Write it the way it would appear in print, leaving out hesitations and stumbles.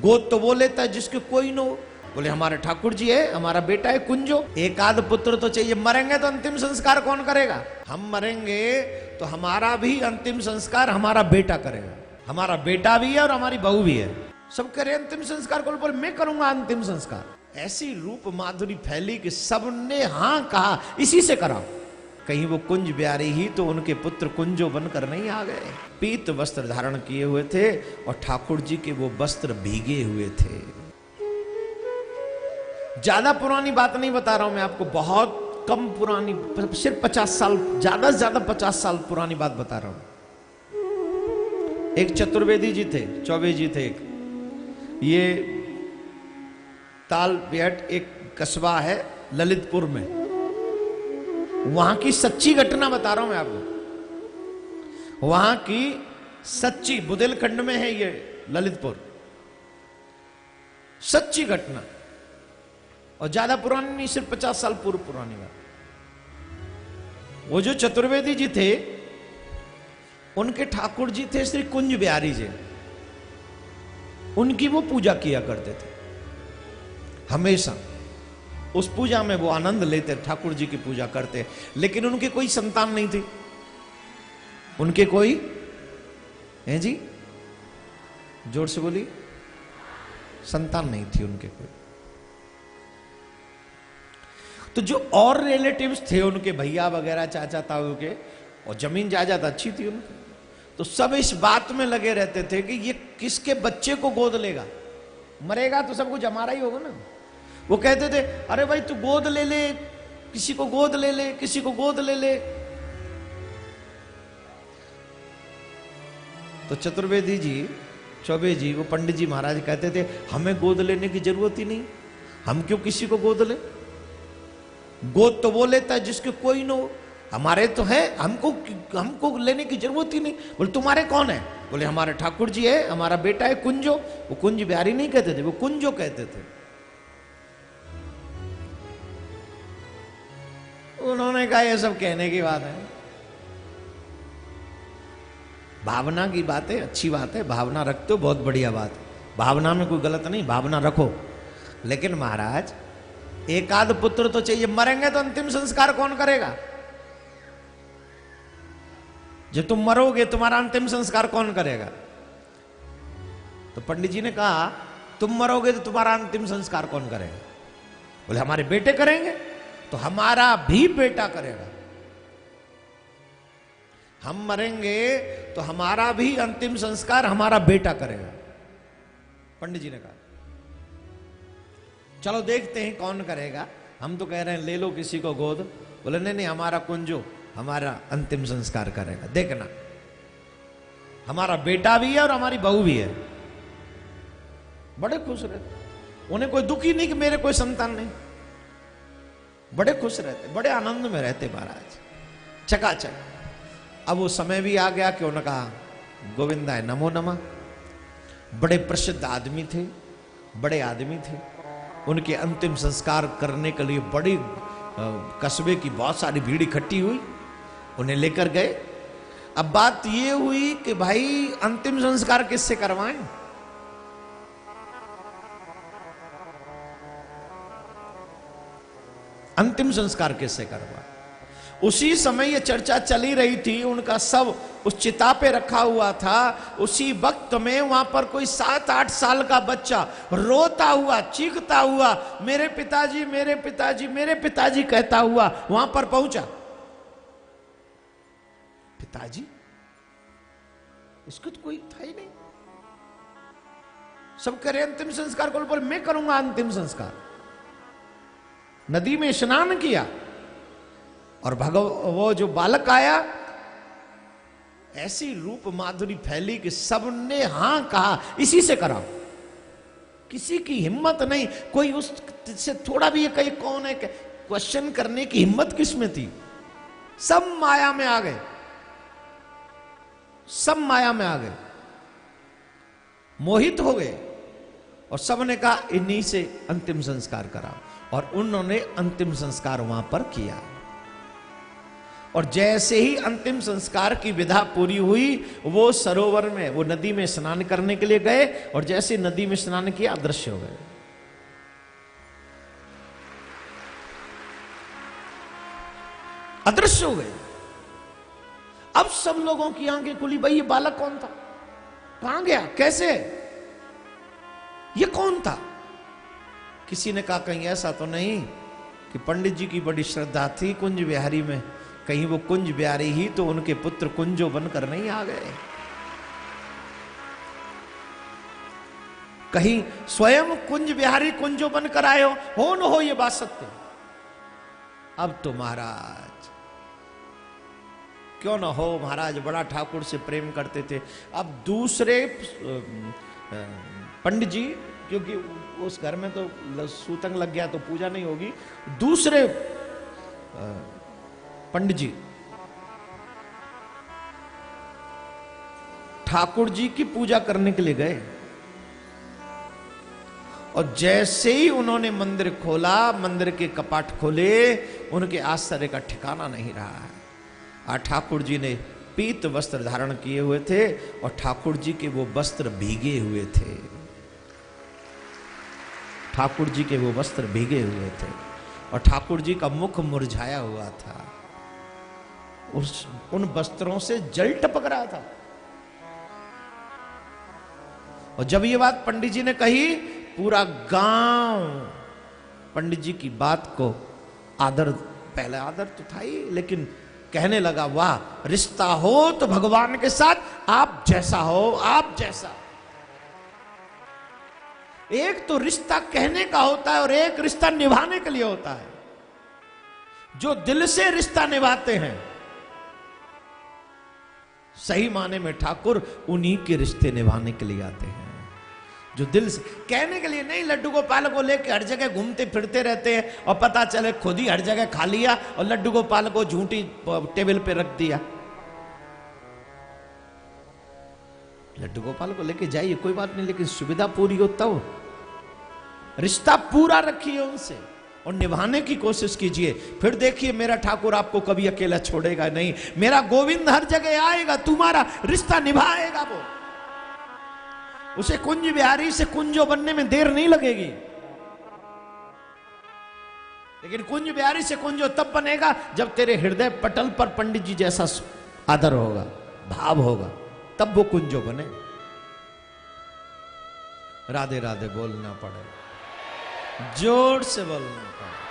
गोद तो वो लेता है जिसके कोई न हो। बोले हमारे ठाकुर जी है, हमारा बेटा है कुंजो, एक आध पुत्र तो चाहिए। मरेंगे तो अंतिम संस्कार कौन करेगा? हम मरेंगे तो हमारा भी अंतिम संस्कार हमारा बेटा करेगा। हमारा बेटा भी है और हमारी बहू भी है। सब करे अंतिम संस्कार को, बोले मैं करूंगा अंतिम संस्कार। ऐसी रूप माधुरी फैली कि सबने हां कहा, इसी से कराओ। कहीं वो कुंज ब्यारी ही तो उनके पुत्र कुंजो बनकर नहीं आ गए। पीत वस्त्र धारण किए हुए थे और ठाकुर जी के वो वस्त्र भीगे हुए थे। ज्यादा पुरानी बात नहीं बता रहा हूं मैं आपको, बहुत कम पुरानी, सिर्फ 50 साल, ज्यादा से ज्यादा 50 साल पुरानी बात बता रहा हूं। एक चतुर्वेदी जी थे, चौबे जी थे एक, ये तालबेहट एक कस्बा है ललितपुर में, वहां की सच्ची घटना बता रहा हूं मैं आपको। वहां की सच्ची, बुंदेलखंड में है ये ललितपुर, सच्ची घटना, और ज्यादा पुरानी नहीं, सिर्फ 50 साल पूर्व पुरानी बात। वो जो चतुर्वेदी जी थे, उनके ठाकुर जी थे श्री कुंज बिहारी जी, उनकी वो पूजा किया करते थे हमेशा। उस पूजा में वो आनंद लेते, ठाकुर जी की पूजा करते, लेकिन उनके कोई संतान नहीं थी। उनके कोई है जी, जोर से बोली, संतान नहीं थी उनके कोई। तो जो और रिलेटिव्स थे उनके, भैया वगैरह, चाचा ताऊ के, और जमीन जायदाद अच्छी थी उनकी, तो सब इस बात में लगे रहते थे कि ये किसके बच्चे को गोद लेगा, मरेगा तो सब कुछ हमारा ही होगा ना। वो कहते थे अरे भाई तू गोद ले ले, किसी को गोद ले ले, किसी को गोद ले ले। तो चतुर्वेदी जी, चौबे जी, वो पंडित जी महाराज कहते थे हमें गोद लेने की जरूरत ही नहीं, हम क्यों किसी को गोद ले, गोद तो वो लेता है जिसके कोई न हो, हमारे तो है, हमको लेने की जरूरत ही नहीं। बोले तुम्हारे कौन है? बोले हमारे ठाकुर जी है, हमारा बेटा है कुंजो। वो कुंज बिहारी नहीं कहते थे, वो कुंजो कहते थे। उन्होंने कहा ये सब कहने की बात है, भावना की बात है, अच्छी बात है, भावना रखते हो बहुत बढ़िया बात है, भावना में कोई गलत नहीं, भावना रखो, लेकिन महाराज एक आध पुत्र तो चाहिए। मरेंगे तो अंतिम संस्कार कौन करेगा? जो तुम मरोगे तुम्हारा अंतिम संस्कार कौन करेगा? तो पंडित जी ने कहा तुम मरोगे तो तुम्हारा अंतिम संस्कार कौन करेगा? बोले हमारे बेटे करेंगे। तो हमारा भी बेटा करेगा। हम मरेंगे तो हमारा भी अंतिम संस्कार हमारा बेटा करेगा, पंडित जी ने कहा। चलो देखते हैं कौन करेगा। हम तो कह रहे हैं ले लो किसी को गोद। बोले नहीं नहीं, हमारा कुंजो हमारा अंतिम संस्कार करेगा, देखना। हमारा बेटा भी है और हमारी बहू भी है। बड़े खुश रहते, उन्हें कोई दुख ही नहीं कि मेरे कोई संतान नहीं। बड़े खुश रहते, बड़े आनंद में रहते महाराज, चकाचक। अब वो समय भी आ गया कि उन्होंने कहा गोविंदाय नमो नमः। बड़े प्रसिद्ध आदमी थे, बड़े आदमी थे। उनके अंतिम संस्कार करने के लिए बड़ी कस्बे की बहुत सारी भीड़ इकट्ठी हुई, उन्हें लेकर गए। अब बात ये हुई कि भाई अंतिम संस्कार किससे करवाएं? अंतिम संस्कार किससे करवाएं? उसी समय ये चर्चा चली रही थी, उनका सब उस चिता पे रखा हुआ था। उसी वक्त में वहां पर कोई 7-8 साल का बच्चा रोता हुआ, चीखता हुआ, मेरे पिताजी, मेरे पिताजी, मेरे पिताजी कहता हुआ वहां पर पहुंचा। पिताजी? इसको तो कोई था ही नहीं। सब करे अंतिम संस्कार को, बोल मैं करूंगा अंतिम संस्कार। नदी में स्नान किया और वो जो बालक आया, ऐसी रूप माधुरी फैली कि सबने हां कहा, इसी से कराओ। किसी की हिम्मत नहीं, कोई उससे थोड़ा भी ये कहीं कौन है क्वेश्चन करने की हिम्मत किसमें थी? सब माया में आ गए, सब माया में आ गए, मोहित हो गए, और सबने कहा इन्हीं से अंतिम संस्कार कराओ। और उन्होंने अंतिम संस्कार वहां पर किया। और जैसे ही अंतिम संस्कार की विधा पूरी हुई, वो सरोवर में, वो नदी में स्नान करने के लिए गए, और जैसे नदी में स्नान किया अदृश्य हो गए। अदृश्य हो गए। अब सब लोगों की आंखें खुली, भाई ये बालक कौन था, कहां गया, कैसे, ये कौन था? किसी ने कहा कहीं ऐसा तो नहीं कि पंडित जी की बड़ी श्रद्धा थी कुंज बिहारी में, कहीं वो कुंज बिहारी ही तो उनके पुत्र कुंजो बनकर नहीं आ गए, कहीं स्वयं कुंज बिहारी कुंजो बनकर आए हो न हो ये बात सत्य। अब तो महाराज क्यों ना हो, महाराज बड़ा ठाकुर से प्रेम करते थे। अब दूसरे पंडित जी, क्योंकि उस घर में तो सूतंग लग गया तो पूजा नहीं होगी, दूसरे पंडित जी ठाकुर जी की पूजा करने के लिए गए, और जैसे ही उन्होंने मंदिर खोला, मंदिर के कपाट खोले, उनके आश्चर्य का ठिकाना नहीं रहा है। ठाकुर जी ने पीत वस्त्र धारण किए हुए थे, और ठाकुर जी के वो वस्त्र भीगे हुए थे, ठाकुर जी के वो वस्त्र भीगे हुए थे, और ठाकुर जी का मुख मुरझाया हुआ था, उन वस्त्रों से जल टपक रहा था। और जब ये बात पंडित जी ने कही, पूरा गांव पंडित जी की बात को आदर, पहले आदर तो था ही, लेकिन कहने लगा, वाह रिश्ता हो तो भगवान के साथ आप जैसा हो, आप जैसा। एक तो रिश्ता कहने का होता है और एक रिश्ता निभाने के लिए होता है। जो दिल से रिश्ता निभाते हैं, सही माने में ठाकुर उन्हीं के रिश्ते निभाने के लिए आते हैं। जो दिल से, कहने के लिए नहीं, लड्डू गोपाल को लेकर हर जगह घूमते फिरते रहते हैं और पता चले खुद ही हर जगह खा लिया और लड्डू गोपाल को झूठी टेबल पे रख दिया। लड्डू गोपाल को लेके जाइए कोई बात नहीं, लेकिन सुविधा पूरी हो तब। रिश्ता पूरा रखिए उनसे और निभाने की कोशिश कीजिए, फिर देखिए मेरा ठाकुर आपको कभी अकेला छोड़ेगा नहीं। मेरा गोविंद हर जगह आएगा, तुम्हारा रिश्ता निभाएगा वो। उसे कुंज बिहारी से कुंजो बनने में देर नहीं लगेगी, लेकिन कुंज बिहारी से कुंजो तब बनेगा जब तेरे हृदय पटल पर पंडित जी जैसा आदर होगा, भाव होगा, तब वो कुंजो बने। राधे राधे बोलना पड़े, जोर से बोलना पड़े।